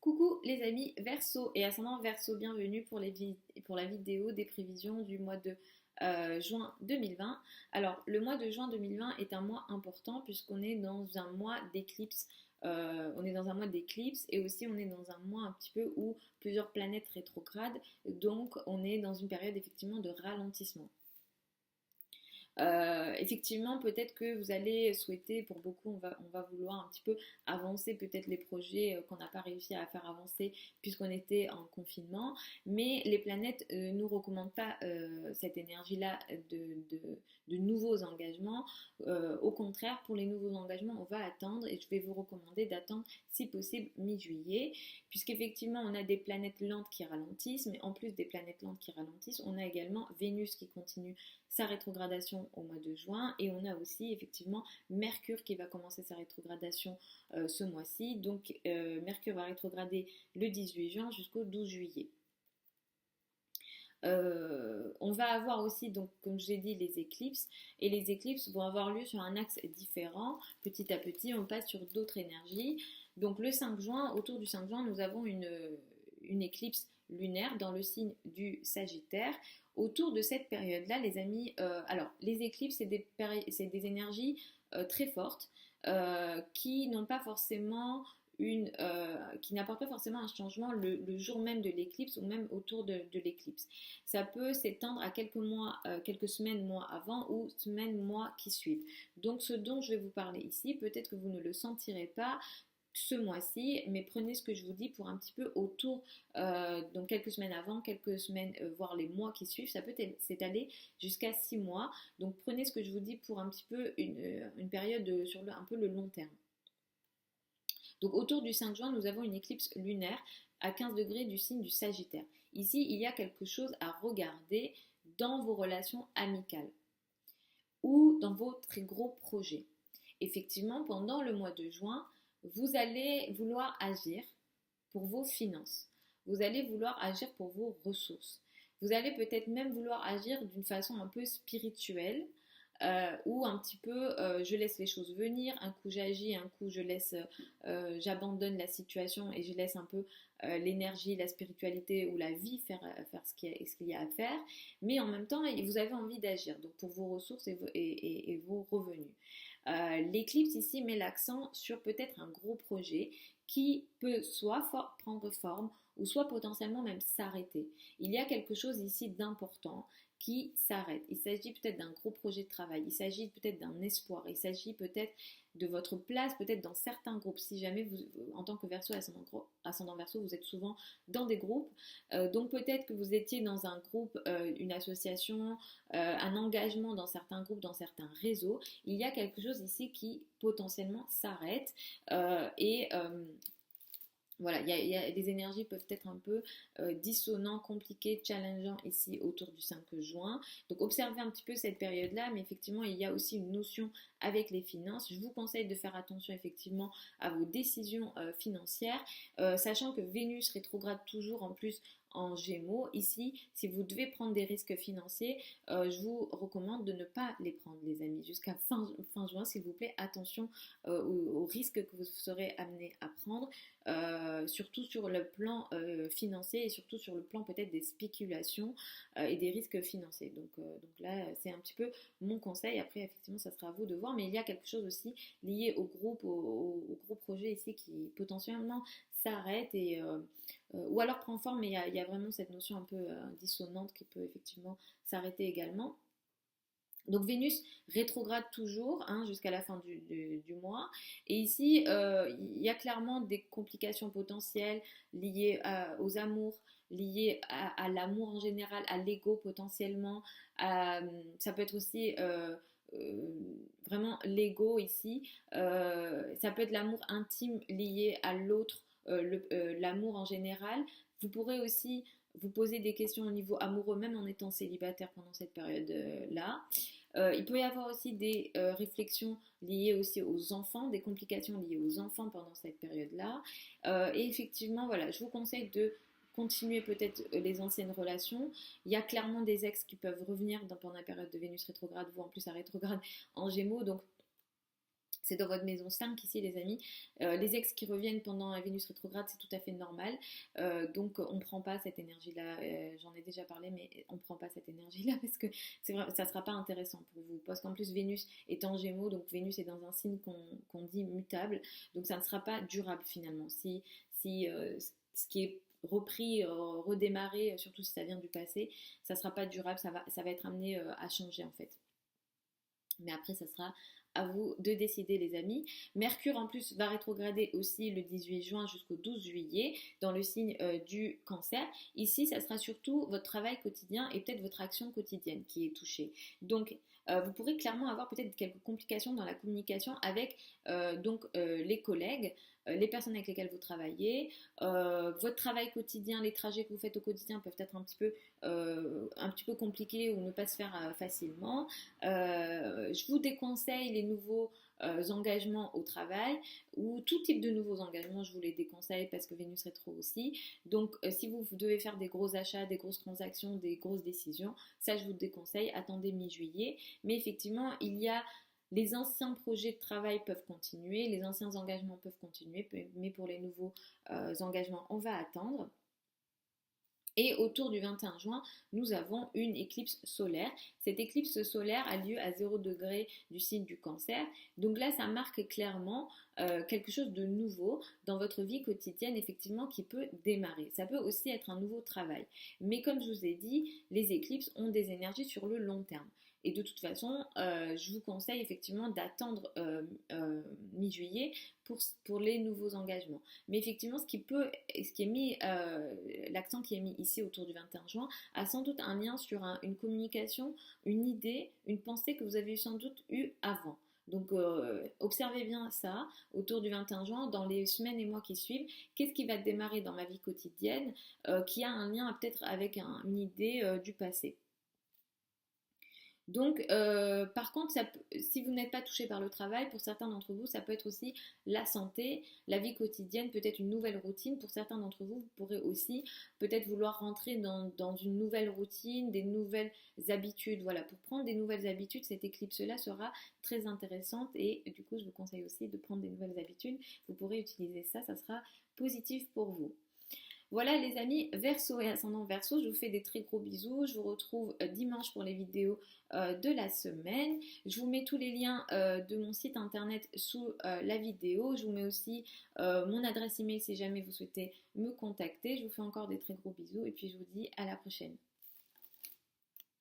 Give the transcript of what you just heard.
Coucou les amis Verseau et ascendant Verseau, bienvenue pour pour la vidéo des prévisions du mois de juin 2020. Alors le mois de juin 2020 est un mois important puisqu'on est dans un mois d'éclipse. On est dans un mois d'éclipse et aussi on est dans un mois un petit peu où plusieurs planètes rétrogradent, donc on est dans une période effectivement de ralentissement. Effectivement, peut-être que vous allez souhaiter, pour beaucoup, on va vouloir un petit peu avancer peut-être les projets qu'on n'a pas réussi à faire avancer puisqu'on était en confinement, mais les planètes ne nous recommandent pas cette énergie-là de nouveaux engagements. Au contraire, pour les nouveaux engagements, on va attendre et je vais vous recommander d'attendre si possible mi-juillet, puisqu'effectivement, on a des planètes lentes qui ralentissent, mais en plus des planètes lentes qui ralentissent, on a également Vénus qui continue sa rétrogradation au mois de juin et on a aussi effectivement Mercure qui va commencer sa rétrogradation ce mois-ci. Donc Mercure va rétrograder le 18 juin jusqu'au 12 juillet. On va avoir aussi, donc, comme j'ai dit, les éclipses. Et les éclipses vont avoir lieu sur un axe différent. Petit à petit, on passe sur d'autres énergies. Donc le 5 juin, autour du 5 juin, nous avons une éclipse lunaire dans le signe du Sagittaire. Autour de cette période-là, les amis, alors les éclipses, c'est des énergies très fortes qui n'ont pas forcément qui n'apporte pas forcément un changement le jour même de l'éclipse ou même autour de l'éclipse. Ça peut s'étendre à quelques mois, quelques semaines, mois avant ou semaines, mois qui suivent. Donc ce dont je vais vous parler ici, peut-être que vous ne le sentirez pas ce mois-ci, mais prenez ce que je vous dis pour un petit peu autour, donc quelques semaines avant, quelques semaines, voire les mois qui suivent, ça peut s'étaler jusqu'à 6 mois. Donc prenez ce que je vous dis pour un petit peu une période sur un peu le long terme. Donc autour du 5 juin, nous avons une éclipse lunaire à 15 degrés du signe du Sagittaire. Ici, il y a quelque chose à regarder dans vos relations amicales ou dans vos très gros projets. Effectivement, pendant le mois de juin, vous allez vouloir agir pour vos finances. Vous allez vouloir agir pour vos ressources. Vous allez peut-être même vouloir agir d'une façon un peu spirituelle, ou un petit peu je laisse les choses venir, un coup j'agis, un coup j'abandonne la situation et je laisse un peu l'énergie, la spiritualité ou la vie faire ce qu'il y a à faire, mais en même temps vous avez envie d'agir donc pour vos ressources et vos revenus. L'éclipse ici met l'accent sur peut-être un gros projet qui peut soit prendre forme ou soit potentiellement même s'arrêter. Il y a quelque chose ici d'important qui s'arrête. Il s'agit peut-être d'un gros projet de travail, il s'agit peut-être d'un espoir, il s'agit peut-être de votre place, peut-être dans certains groupes. Si jamais vous, en tant que Verseau, ascendant Verseau, vous êtes souvent dans des groupes, donc peut-être que vous étiez dans un groupe, une association, un engagement dans certains groupes, dans certains réseaux. Il y a quelque chose ici qui potentiellement s'arrête et voilà, les énergies peuvent être un peu dissonantes, compliquées, challengeantes ici autour du 5 juin. Donc observez un petit peu cette période-là, mais effectivement, il y a aussi une notion avec les finances. Je vous conseille de faire attention effectivement à vos décisions financières, sachant que Vénus rétrograde toujours en plus en Gémeaux. Ici, si vous devez prendre des risques financiers, je vous recommande de ne pas les prendre, les amis. Jusqu'à fin juin, s'il vous plaît, attention aux risques que vous serez amenés à prendre. Surtout sur le plan financier et surtout sur le plan peut-être des spéculations et des risques financiers. Donc là, c'est un petit peu mon conseil. Après, effectivement, ça sera à vous de voir. Mais il y a quelque chose aussi lié au groupe, au gros projet ici qui potentiellement s'arrête ou alors prend forme. Mais il y a vraiment cette notion un peu dissonante qui peut effectivement s'arrêter également. Donc Vénus rétrograde toujours jusqu'à la fin du mois. Et ici, il y a clairement des complications potentielles liées aux amours, liées à l'amour en général, à l'ego potentiellement. Ça peut être aussi vraiment l'ego ici. Ça peut être l'amour intime lié à l'autre, l'amour en général. Vous pourrez aussi vous poser des questions au niveau amoureux, même en étant célibataire pendant cette période-là. Il peut y avoir aussi des réflexions liées aussi aux enfants, des complications liées aux enfants pendant cette période-là. Et effectivement, voilà, je vous conseille de continuer peut-être les anciennes relations. Il y a clairement des ex qui peuvent revenir pendant la période de Vénus rétrograde, voire en plus à rétrograde en Gémeaux. Donc C'est dans votre maison 5 ici, les amis. Les ex qui reviennent pendant la Vénus rétrograde, c'est tout à fait normal. Donc, on ne prend pas cette énergie-là. J'en ai déjà parlé, mais on ne prend pas cette énergie-là parce que c'est vrai, ça ne sera pas intéressant pour vous. Parce qu'en plus, Vénus est en Gémeaux, donc Vénus est dans un signe qu'on dit mutable. Donc, ça ne sera pas durable finalement. Si ce qui est repris, redémarré, surtout si ça vient du passé, ça ne sera pas durable, ça va être amené à changer en fait. Mais après, ça sera à vous de décider, les amis. Mercure, en plus, va rétrograder aussi le 18 juin jusqu'au 12 juillet dans le signe du Cancer. Ici, ça sera surtout votre travail quotidien et peut-être votre action quotidienne qui est touchée. Donc, vous pourrez clairement avoir peut-être quelques complications dans la communication avec les collègues, les personnes avec lesquelles vous travaillez, votre travail quotidien, les trajets que vous faites au quotidien peuvent être un petit peu compliqués ou ne pas se faire facilement. Je vous déconseille les nouveaux engagements au travail ou tout type de nouveaux engagements, je vous les déconseille parce que Vénus rétro aussi. Donc, si vous devez faire des gros achats, des grosses transactions, des grosses décisions, ça je vous déconseille, attendez mi-juillet. Mais effectivement, il y a les anciens projets de travail peuvent continuer, les anciens engagements peuvent continuer, mais pour les nouveaux engagements, on va attendre. Et autour du 21 juin, nous avons une éclipse solaire. Cette éclipse solaire a lieu à 0 degré du signe du Cancer. Donc là, ça marque clairement quelque chose de nouveau dans votre vie quotidienne, effectivement, qui peut démarrer. Ça peut aussi être un nouveau travail. Mais comme je vous ai dit, les éclipses ont des énergies sur le long terme. Et de toute façon, je vous conseille effectivement d'attendre mi-juillet pour les nouveaux engagements. Mais effectivement, l'accent qui est mis ici autour du 21 juin a sans doute un lien sur une communication, une idée, une pensée que vous avez sans doute eue avant. Donc, observez bien ça autour du 21 juin, dans les semaines et mois qui suivent. Qu'est-ce qui va démarrer dans ma vie quotidienne qui a un lien peut-être avec une idée du passé. Donc, par contre, si vous n'êtes pas touché par le travail, pour certains d'entre vous, ça peut être aussi la santé, la vie quotidienne, peut-être une nouvelle routine. Pour certains d'entre vous, vous pourrez aussi peut-être vouloir rentrer dans une nouvelle routine, des nouvelles habitudes. Voilà, pour prendre des nouvelles habitudes, cette éclipse-là sera très intéressante et du coup, je vous conseille aussi de prendre des nouvelles habitudes. Vous pourrez utiliser ça, ça sera positif pour vous. Voilà les amis, Verseau et ascendant Verseau, je vous fais des très gros bisous. Je vous retrouve dimanche pour les vidéos de la semaine. Je vous mets tous les liens de mon site internet sous la vidéo. Je vous mets aussi mon adresse email si jamais vous souhaitez me contacter. Je vous fais encore des très gros bisous et puis je vous dis à la prochaine.